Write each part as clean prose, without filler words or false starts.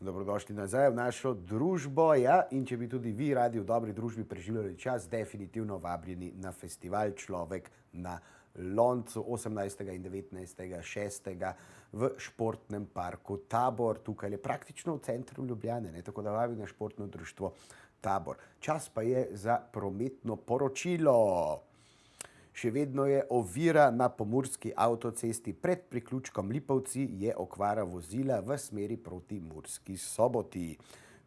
Dobrodošli nazaj v našo družbo. Ja, in če bi tudi vi radi v dobri družbi preživljali čas, definitivno vabljeni na festival Človek na loncu 18. in 19. 6. v športnem parku Tabor. Tukaj je praktično v centru Ljubljane, tako da vabim na športno društvo Tabor. Čas pa je za prometno poročilo. Še vedno je ovira na pomurski avtocesti. Pred priključkom Lipovci je okvara vozila v smeri proti Murski Soboti.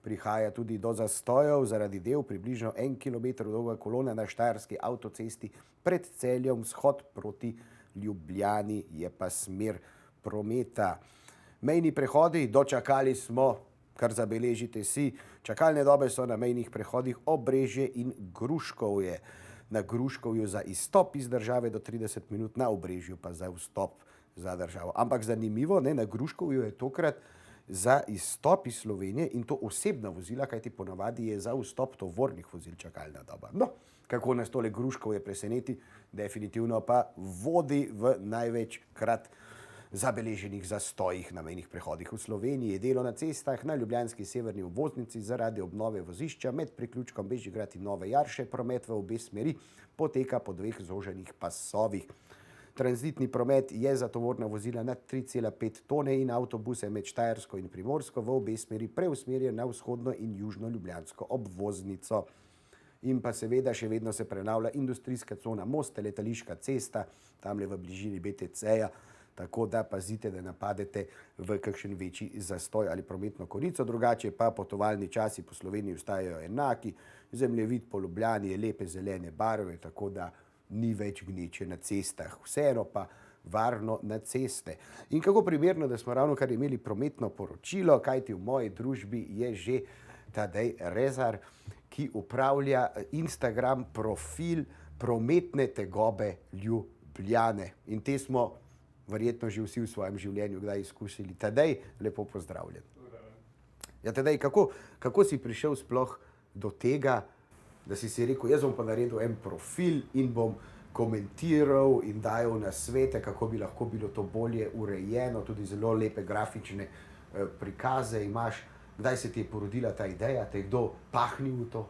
Prihaja tudi do zastojev zaradi del. Približno 1 kilometer dolga kolona na štajerski avtocesti pred Celjem, vzhod proti Ljubljani je pa smer prometa. Mejni prehodi, dočakali smo, kar zabeležite si. Čakalne dobe so na mejnih prehodih Obrežje in Gruškovje. Na Gruškovju za izstop iz države do 30 minut, na Obrežju pa za vstop za državo. Ampak zanimivo, na Gruškovju je tokrat za izstop iz Slovenije in to osebna vozila, kajti ponavadi je za vstop tovornih vozil čakalna doba. No, kako nas tole Gruškovje preseneti, definitivno pa vodi v največkrat zabeleženih zastojih na mejnih prehodih v Sloveniji. Delo na cestah na ljubljanski severni obvoznici zaradi obnove vozišča med priključkom Bežigrad in Nove Jarše. Promet v obe smeri poteka po 2 zoženih pasovih. Tranzitni promet je za tovorna vozila nad 3,5 tone in avtobuse med Štajersko in Primorsko v obe smeri preusmerjen na vzhodno in južno ljubljansko obvoznico. In pa seveda še vedno se prenavlja industrijska cona Moste, letališka cesta, tamle v bližini BTC-ja. Tako da pazite, da napadete v kakšen večji zastoj ali prometno konico, drugače pa potovalni časi po Sloveniji ostajajo enaki, zemljevid po Ljubljani je lepe zelene barve, tako da ni več gneče na cestah, vseeno pa varno na ceste. In kako primerno, da smo ravnokar imeli prometno poročilo, kajti v moji družbi je že Tadej Rezar, ki upravlja Instagram profil Prometne tegobe Ljubljane. In te smo verjetno že vsi v svojem življenju kdaj izkusili. Tadej, lepo pozdravljen. Ja, Tadej, kako si prišel sploh do tega, da si rekel, jaz bom pa naredil en profil in bom komentiral in dajal nasvete, kako bi lahko bilo to bolje urejeno, tudi zelo lepe grafične prikaze imaš. Kdaj se ti je porodila ta ideja, te je kdo pahnil v to?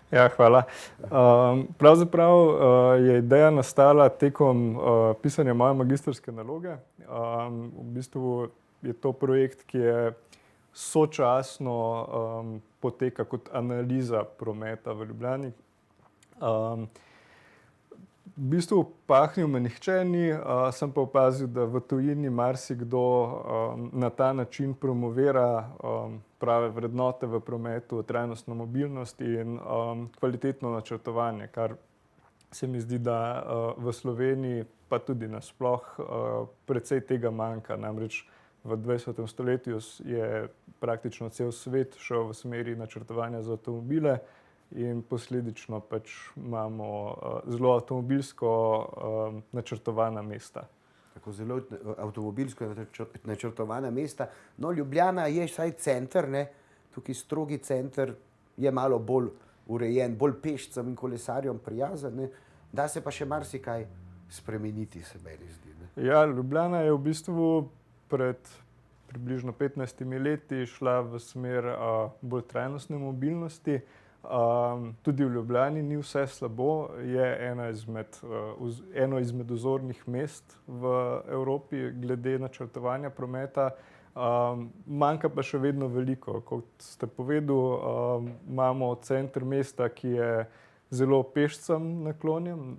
Ja, hvala. Pravzaprav je ideja nastala tekom pisanja moje magistrske naloge. V bistvu je to projekt, ki je sočasno poteka kot analiza prometa v Ljubljani. V bistvu pahnil me nihče ni, sem pa opazil, da v tujini marsikdo na ta način promovira prave vrednote v prometu, trajnostno mobilnost in kvalitetno načrtovanje, kar se mi zdi, da v Sloveniji pa tudi nasploh precej tega manjka. Namreč v 20. stoletju je praktično cel svet šel v smeri načrtovanja za avtomobile in posledično pač imamo zelo avtomobilsko načrtovana mesta. Tako zelo avtomobilsko načrtovana mesta. No, Ljubljana je vsaj center, tukaj strogi center je malo bolj urejen, bolj pešcem in kolesarjem prijazen, Da se pa še marsikaj spremeniti, se meni zdi. Ja, Ljubljana je v bistvu pred približno 15 leti šla v smer bolj trajnostne mobilnosti. Tudi v Ljubljani ni vse slabo, je eno izmed vzornih mest v Evropi glede načrtovanja prometa. Manjka pa še vedno veliko. Kot ste povedali, imamo center mesta, ki je zelo pešcem naklonjen,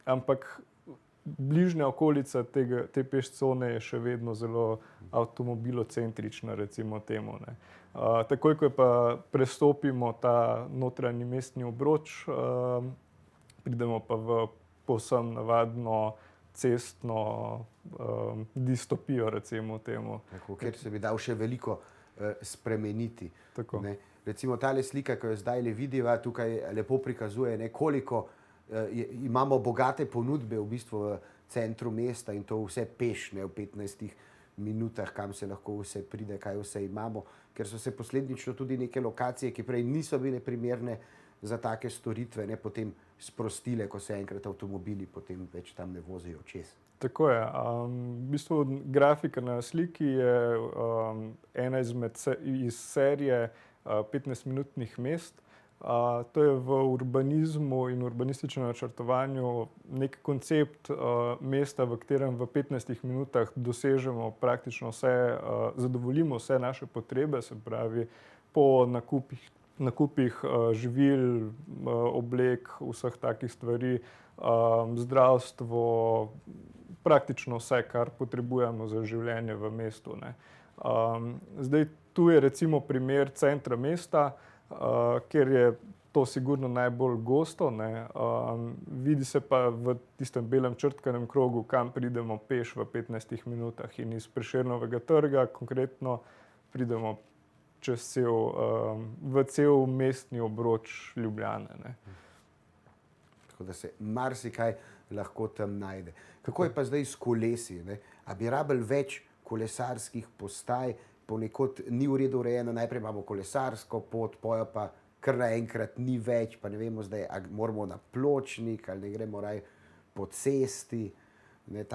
ampak bližnja okolica te pešcone je še vedno zelo avtomobilocentrična, recimo temu. Takoj, ko pa prestopimo ta notranji mestni obroč, pridemo pa v povsem navadno cestno distopijo, recimo temu. Tako, ker se bi dal še veliko spremeniti. Tako. Recimo tale slika, ki jo zdaj vidiva, tukaj lepo prikazuje, koliko imamo bogate ponudbe v bistvu v centru mesta in to vse peš, v 15 minutah, kam se lahko vse pride, kaj vse imamo, ker so se posledično tudi neke lokacije, ki prej niso bile primerne za take storitve ne potem sprostile, ko se enkrat avtomobili potem več tam ne vozijo čez. Tako je. V bistvu grafika na sliki je ena iz serije 15-minutnih mest. To je v urbanizmu in urbanističnem načrtovanju nek koncept mesta, v katerem v 15 minutah dosežemo praktično vse, zadovoljimo vse naše potrebe, se pravi po nakupih živil, oblek, vseh takih stvari, zdravstvo, praktično vse, kar potrebujemo za življenje v mestu, ne. Zdaj, tu je recimo primer centra mesta, kjer je to sigurno najbolj gosto, ne. Vidi se pa v tistem belem črtkanem krogu, kam pridemo peš v 15 minutah, in iz Prešernovega trga konkretno pridemo v cel mestni obroč Ljubljane, ne. Tako da se marsikaj lahko tam najde. Kako je pa zdaj s kolesi, ne? A bi rabili več kolesarskih postaj, ponekod ni v redu urejeno, najprej imamo kolesarsko pot, pojo pa kar naenkrat ni več, pa ne vemo zdaj, ali moramo na pločnik ali ne gremo raje po cesti, ne,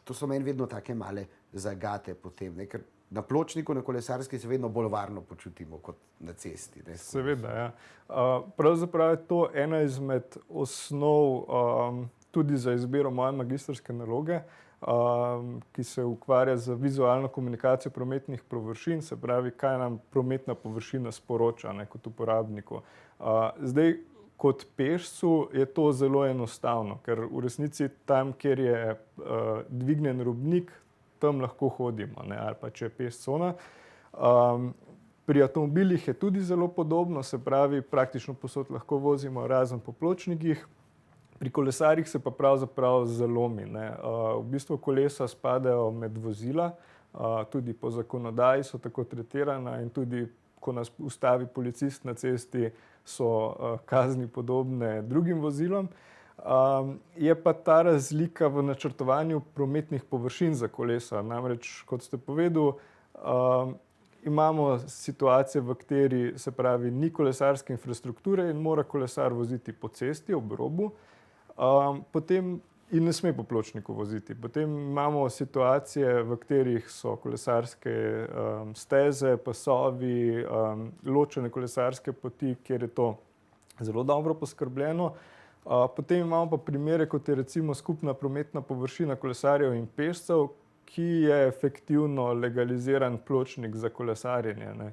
to so meni vedno take male zagate potem, ne, ker na pločniku, na kolesarski se vedno bolj varno počutimo kot na cesti, ne. Seveda, ja. Pravzaprav je to ena izmed osnov tudi za izbiro moje magistrske naloge, ki se ukvarja z vizualno komunikacijo prometnih površin, se pravi, kaj nam prometna površina sporoča, ne, kot uporabniku. Zdaj, kot pešcu je to zelo enostavno, ker v resnici tam, kjer je dvignjen robnik, tam lahko hodimo, ne, ali pa če je peš cona. Pri avtomobilih je tudi zelo podobno, se pravi, praktično povsod lahko vozimo, razen po pločnikih. Pri kolesarjih se pa pravzaprav zalomi, ne. V bistvu kolesa spadajo med vozila, tudi po zakonodaji so tako tretirana, in tudi, ko nas ustavi policist na cesti, so kazni podobne drugim vozilom. Je pa ta razlika v načrtovanju prometnih površin za kolesa. Namreč, kot ste povedali, imamo situacije, v kateri, se pravi, ni kolesarske infrastrukture in mora kolesar voziti po cesti ob robu, potem in ne sme po pločniku voziti. Potem imamo situacije, v katerih so kolesarske steze, pasovi, ločene kolesarske poti, kjer je to zelo dobro poskrbljeno. Potem imamo pa primere, kot je recimo skupna prometna površina kolesarjev in pešcev, ki je efektivno legaliziran pločnik za kolesarjenje, ne.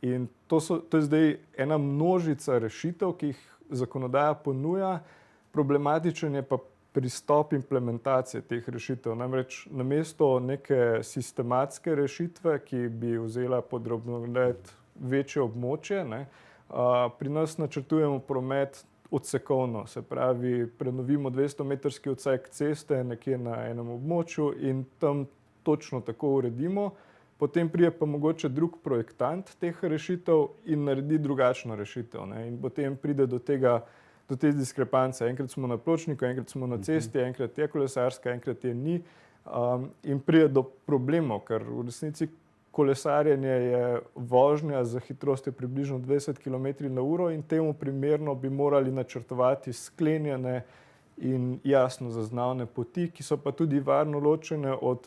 In to je zdaj ena množica rešitev, ki jih zakonodaja ponuja. Problematičen je pa pristop implementacije teh rešitev. Namreč namesto neke sistematske rešitve, ki bi vzela pod drobnogled večje območje, ne, pri nas načrtujemo promet odsekovno, se pravi, prenovimo 200-metrski odsek ceste nekje na enem območju in tam točno tako uredimo. Potem pride pa mogoče drug projektant teh rešitev in naredi drugačno rešitev, ne. In potem pride do te diskrepance. Enkrat smo na pločniku, enkrat smo na cesti, enkrat je kolesarska, enkrat je ni. In pride do problemov, ker v resnici kolesarjenje je vožnja z hitrostjo približno 20 km/h in temu primerno bi morali načrtovati sklenjene in jasno zaznavne poti, ki so pa tudi varno ločene od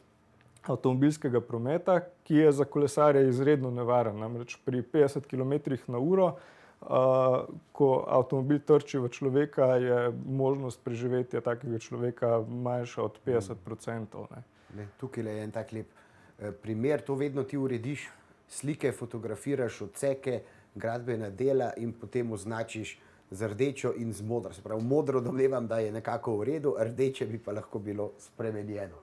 avtomobilskega prometa, ki je za kolesarje izredno nevaren. Namreč pri 50 km/h, ko avtomobil trči v človeka, je možnost preživetja takega človeka manjša od 50%, ne. Tukaj je en tak lep primer, to vedno ti urediš, slike fotografiraš, odseke, gradbena dela in potem označiš z rdečo in z modro. Se pravi, modro domnevam, da je nekako v redu, rdeče bi pa lahko bilo spremenjeno.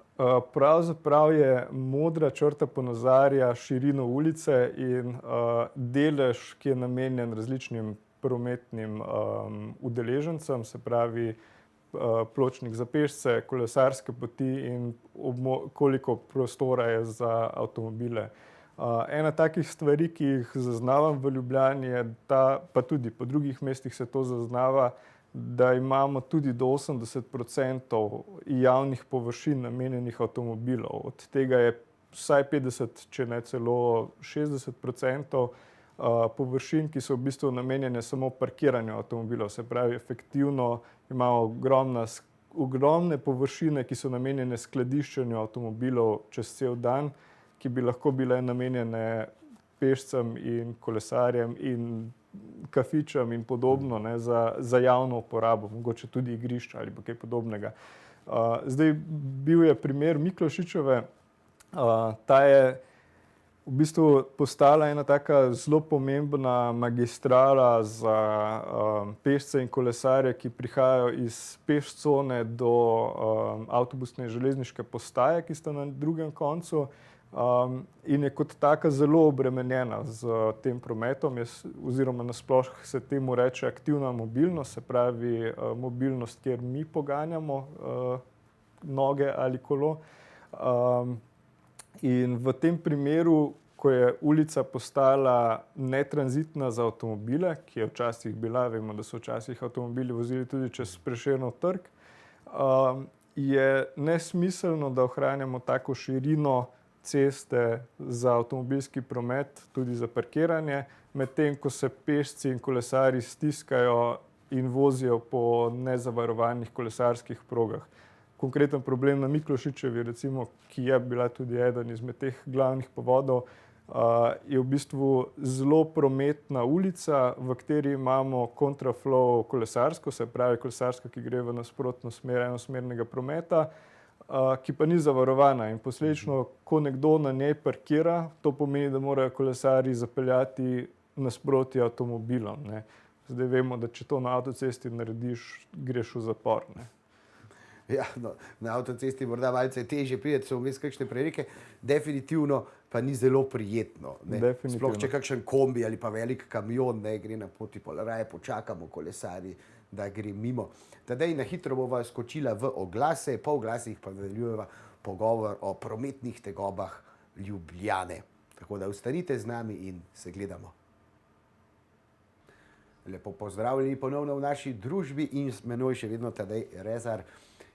Pravzaprav je modra črta ponazarja širino ulice in delež, ki je namenjen različnim prometnim udeležencem, se pravi, pločnik za pešce, kolesarske poti in koliko prostora je za avtomobile. Ena takih stvari, ki jih zaznavam v Ljubljani, je ta, pa tudi po drugih mestih se to zaznava, da imamo tudi do 80% javnih površin namenjenih avtomobilov. Od tega je vsaj 50, če ne celo 60% površin, ki so v bistvu namenjene samo parkiranju avtomobilov. Se pravi, efektivno imamo ogromne površine, ki so namenjene skladiščenju avtomobilov čez cel dan, ki bi lahko bile namenjene pešcem in kolesarjem in kafičem in podobno, ne, za javno uporabo, mogoče tudi igrišča ali kaj podobnega. Zdaj, bil je primer Miklošičeve, ta je v bistvu postala ena taka zelo pomembna magistrala za pešce in kolesarje, ki prihajajo iz pešcone do avtobusne in železniške postaje, ki sta na drugem koncu. In je kot taka zelo obremenjena z tem prometom, oziroma nasploh se temu reče aktivna mobilnost, se pravi mobilnost, kjer mi poganjamo noge ali kolo. In v tem primeru, ko je ulica postala netranzitna za avtomobile, ki je včasih bila, vemo, da so včasih avtomobili vozili tudi čez Prešernov trg, je nesmiselno, da ohranjamo tako širino ceste za avtomobilski promet, tudi za parkiranje, medtem ko se pešci in kolesarji stiskajo in vozijo po nezavarovanih kolesarskih progah. Konkreten problem na Miklošičevi, recimo, ki je bila tudi eden izmed teh glavnih povodov, je v bistvu zelo prometna ulica, v kateri imamo kontraflow kolesarsko, se pravi kolesarsko, ki gre v nasprotno smer enosmernega prometa, ki pa ni zavarovana in posledično, ko nekdo na njej parkira, to pomeni, da morajo kolesarji zapeljati nasproti avtomobilom, ne. Zdaj vemo, da če to na avtocesti narediš, greš v zapor, ne. Ja, no, na avtocesti morda malce težje priti, so vmes kakšne prereke, definitivno pa ni zelo prijetno, ne. Sploh če kakšen kombi ali pa velik kamion, ne, gre na poti, pol raje počakamo kolesarji, da gre mimo. Tadej na hitro bova skočila v oglase, po oglasih pa nadaljujeva pogovor o prometnih tegobah Ljubljane. Tako da ostanite z nami in se gledamo. Lepo pozdravljeni ponovno v naši družbi in z menoj še vedno Tadej Rezar,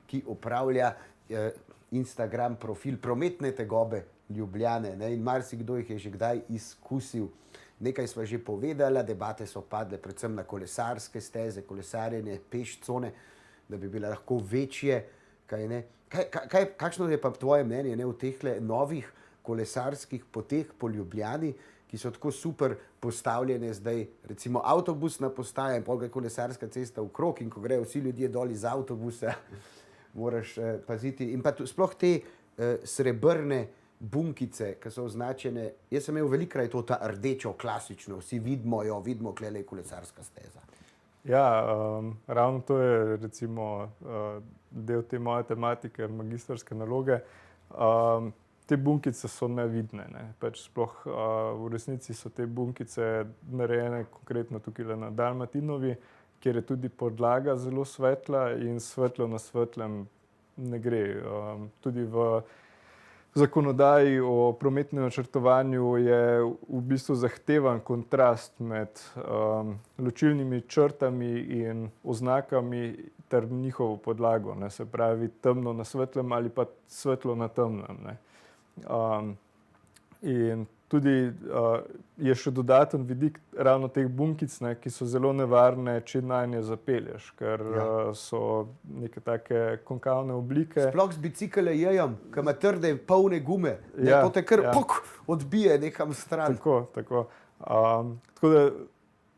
ki upravlja Instagram profil Prometne tegobe Ljubljane, ne, in marsikdo jih je že kdaj izkusil. Nekaj sva že povedala, debate so padle predvsem na kolesarske steze, kolesarjenje, pešcone, da bi bile lahko večje, kaj ne. Kakšno je pa tvoje mnenje, ne, v tehle novih kolesarskih poteh po Ljubljani, ki so tako super postavljene zdaj, recimo avtobusna postaja in pol gre kolesarska cesta okrog, in ko grejo vsi ljudje dol iz avtobusa, moraš paziti. In pa sploh te srebrne bunkice, ki so označene, jaz sem imel velikokrat to ta rdečo, klasično, vsi vidimo jo, vidimo, klele je kolesarska steza. Ja, ravno to je recimo del te moje tematike, magistrske naloge. Te bunkice so nevidne, ne. Pač sploh v resnici so te bunkice narejene konkretno tukaj na Dalmatinovi, kjer je tudi podlaga zelo svetla in svetlo na svetlem ne gre. Tudi v zakonodaji o prometnem načrtovanju je v bistvu zahtevan kontrast med ločilnimi črtami in oznakami ter njihovo podlago, ne, se pravi temno na svetlem ali pa svetlo na temnem, ne. In tudi je še dodaten vidik ravno teh bunkic, ne, ki so zelo nevarne, če nanje zapelješ, ker so neke take konkavne oblike. Sploh z bicikl-jejem, ki ima trde, polne gume, ne, to te kar odbije nekam stran. Tako. Tako da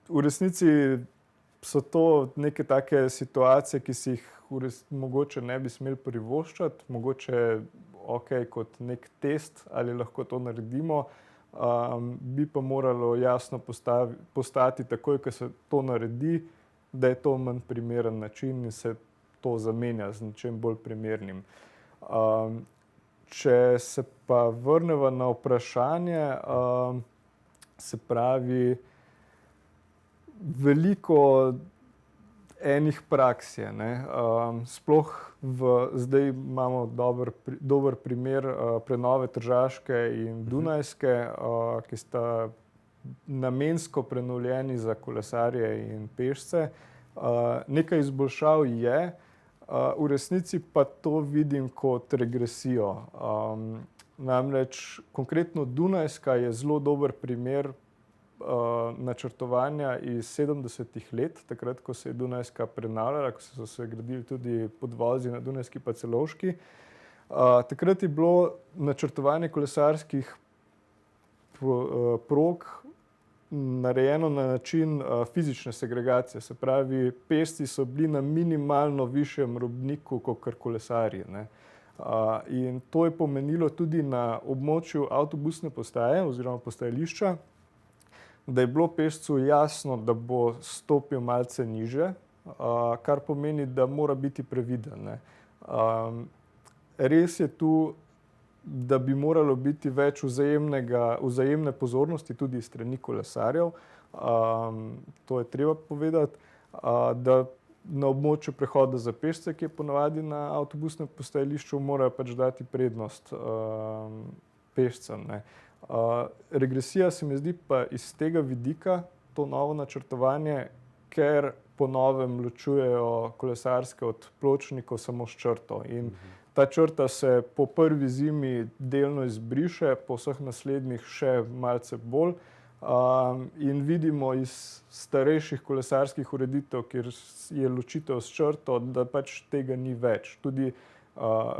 v resnici so to neke take situacije, ki si jih mogoče ne bi smeli privoščiti, mogoče kot nek test, ali lahko to naredimo, bi pa moralo jasno postati takoj, ko se to naredi, da je to manj primeren način in se to zamenja z nečim bolj primernim. Če se pa vrneva na vprašanje, se pravi, veliko enih praks je, ne. Sploh zdaj imamo dober primer prenove Tržaške in Dunajske, ki sta namensko prenovljeni za kolesarje in pešce. Nekaj izboljšav je, v resnici pa to vidim kot regresijo. Namreč konkretno Dunajska je zelo dober primer načrtovanja iz 70. let, takrat, ko se je Dunajska prenavljala, ko so se gradili tudi podvozi na Dunajski pa Celovški. Takrat je bilo načrtovanje kolesarskih prog narejeno na način fizične segregacije. Se pravi, pešci so bili na minimalno višjem robniku kot kolesarji, ne. In to je pomenilo tudi na območju avtobusne postaje oziroma postajališča, da je bilo pešcu jasno, da bo stopil malce niže, kar pomeni, da mora biti previden, ne. Res je tu, da bi moralo biti več vzajemne pozornosti tudi s strani kolesarjev. To je treba povedati, da na območju prehoda za pešce, ki je ponavadi na avtobusnem postajališču, morajo pač dati prednost pešcem, ne. Regresija se mi zdi pa iz tega vidika, to novo načrtovanje, ker po novem ločujejo kolesarske od pločnikov samo s črto. In ta črta se po prvi zimi delno izbriše, po vseh naslednjih še malce bolj. In vidimo iz starejših kolesarskih ureditev, kjer je ločitev s črto, da pač tega ni več. Tudi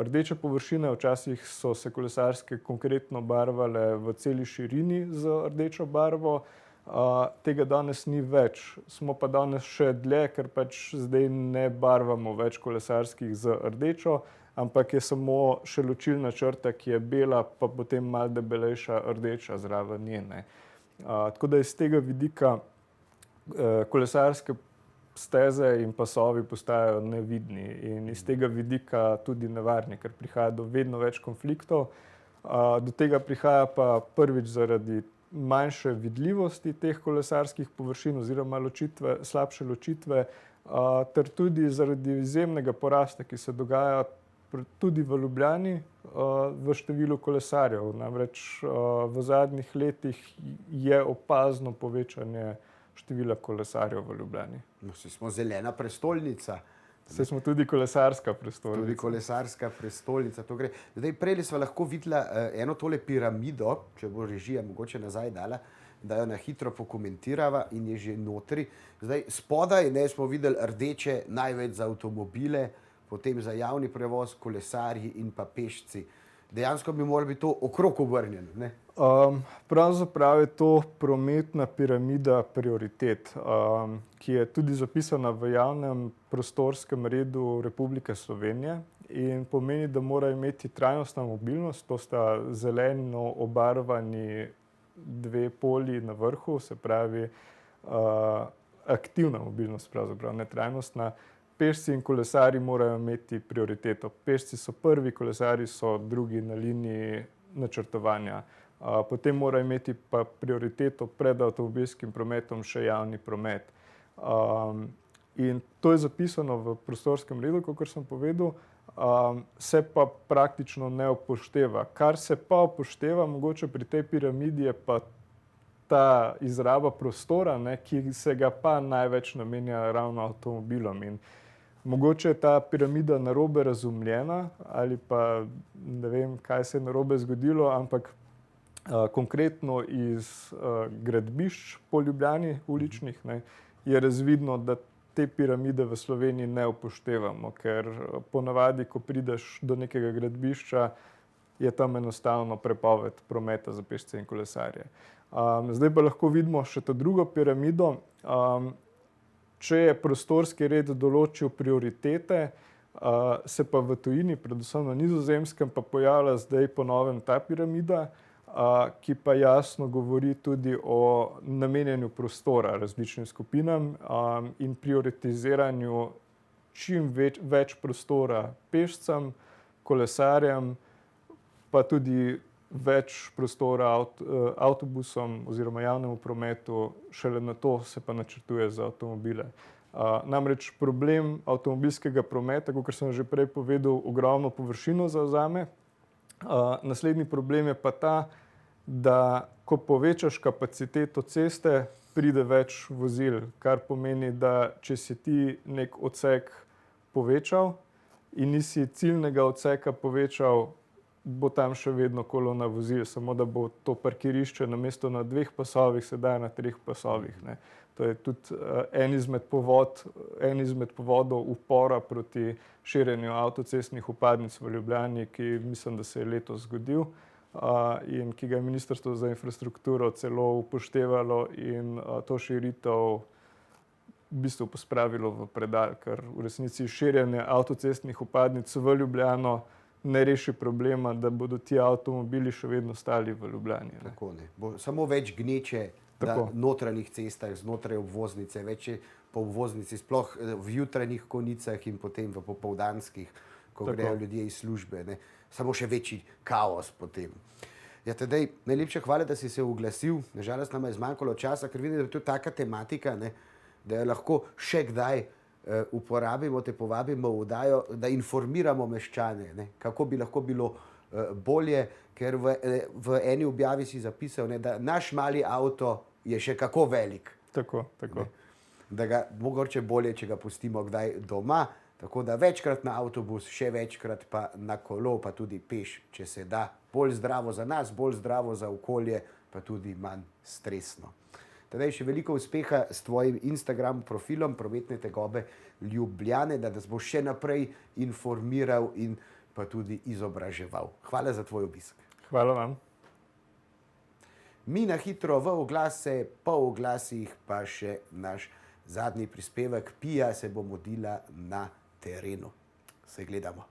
rdeče površine, včasih so se kolesarske konkretno barvale v celi širini z rdečo barvo, tega danes ni več. Smo pa danes še dlje, ker pač zdaj ne barvamo več kolesarskih z rdečo, ampak je samo še ločilna črta, ki je bela, pa potem malo debelejša rdeča zraven nje, ne. Tako da iz tega vidika kolesarske steze in pasovi postajajo nevidni in iz tega vidika tudi nevarni, ker prihaja do vedno več konfliktov. Do tega prihaja pa prvič zaradi manjše vidljivosti teh kolesarskih površin oziroma slabše ločitve, ter tudi zaradi izjemnega porasta, ki se dogaja tudi v Ljubljani, v številu kolesarjev. Namreč v zadnjih letih je opazno povečanje števila kolesarjev v Ljubljani. No, saj smo zelena prestolnica. Saj smo tudi kolesarska prestolnica. Tudi kolesarska prestolnica, to gre. Zdaj, prej smo lahko videla eno tole piramido, če bo režija mogoče nazaj dala, da jo na hitro pokomentirava in je že notri. Zdaj, spodaj smo videli rdeče največ za avtomobile, potem za javni prevoz, kolesarji in pa pešci. Dejansko bi moralo biti to okrog obrnjeno, ne? Pravzaprav je to prometna piramida prioritet, ki je tudi zapisana v javnem prostorskem redu Republike Slovenije in pomeni, da mora imeti trajnostna mobilnost, to sta zeleno obarvani dve polji na vrhu, se pravi aktivna mobilnost, pravzaprav ne trajnostna. Pešci in kolesarji morajo imeti prioriteto. Pešci so prvi, kolesarji so drugi na liniji načrtovanja. Potem mora imeti pa prioriteto pred avtomobilskim prometom še javni promet. In to je zapisano v prostorskem redu, kakor sem povedal, se pa praktično ne upošteva. Kar se pa upošteva mogoče pri tej piramidi, je pa ta izraba prostora, ne, ki se ga pa največ namenja ravno avtomobilom. In mogoče je ta piramida narobe razumljena ali pa ne vem, kaj se je narobe zgodilo, ampak konkretno iz gradbišč po Ljubljani, uličnih, ne, je razvidno, da te piramide v Sloveniji ne upoštevamo, ker ponavadi, ko prideš do nekega gradbišča, je tam enostavno prepoved prometa za pešce in kolesarje. Zdaj pa lahko vidimo še to drugo piramido. Če je prostorski red določil prioritete, se pa v tujini, predvsem na Nizozemskem, pa pojavlja zdaj po novem ta piramida, ki pa jasno govori tudi o namenjanju prostora različnim skupinam in prioritiziranju čim več prostora pešcem, kolesarjem, pa tudi več prostora avtobusom oziroma javnemu prometu, šele nato se pa načrtuje za avtomobile. Namreč problem avtomobilskega prometa, kakor sem že prej povedal, ogromno površino zavzame. Naslednji problem je pa ta, da ko povečaš kapaciteto ceste, pride več vozil, kar pomeni, da če si ti nek odsek povečal in nisi ciljnega odseka povečal bo tam še vedno kolona vozil, samo da bo to parkirišče namesto na 2 pasovih, sedaj na 3 pasovih. Ne. To je tudi en izmed povodov upora proti širjenju avtocestnih vpadnic v Ljubljani, ki mislim, da se je letos zgodil in ki ga je Ministrstvo za infrastrukturo celo upoštevalo in to širitev v bistvu pospravilo v predal, ker v resnici širjenje avtocestnih vpadnic v Ljubljano ne reši problema, da bodo ti avtomobili še vedno stali v Ljubljani. Ne. Tako, ne. Bo samo več gneče na notranjih cestah, znotraj obvoznice, več je po obvoznici, sploh v jutranjih konicah in potem v popoldanskih, ko grejo ljudje iz službe. Ne. Samo še večji kaos potem. Ja, Tadej, najlepša hvala, da si se oglasil. Nažalost nam je zmanjkalo časa, ker vidim, da je to taka tematika, ne, da jo lahko še kdaj uporabimo, te povabimo v oddajo, da informiramo meščane, ne, kako bi lahko bilo bolje, ker v eni objavi si zapisal, ne, da naš mali avto je še kako velik. Tako. Ne, da ga mogoče bolje, če ga pustimo kdaj doma, tako da večkrat na avtobus, še večkrat pa na kolo, pa tudi peš, če se da. Bolj zdravo za nas, bolj zdravo za okolje, pa tudi manj stresno. Tadej, še veliko uspeha s tvojim Instagram profilom Prometne tegobe Ljubljane, da nas bo še naprej informiral in pa tudi izobraževal. Hvala za tvoj obisk. Hvala vam. Mi na hitro v oglase, po oglasih pa še naš zadnji prispevek. Pija se bo mudila na terenu. Se gledamo.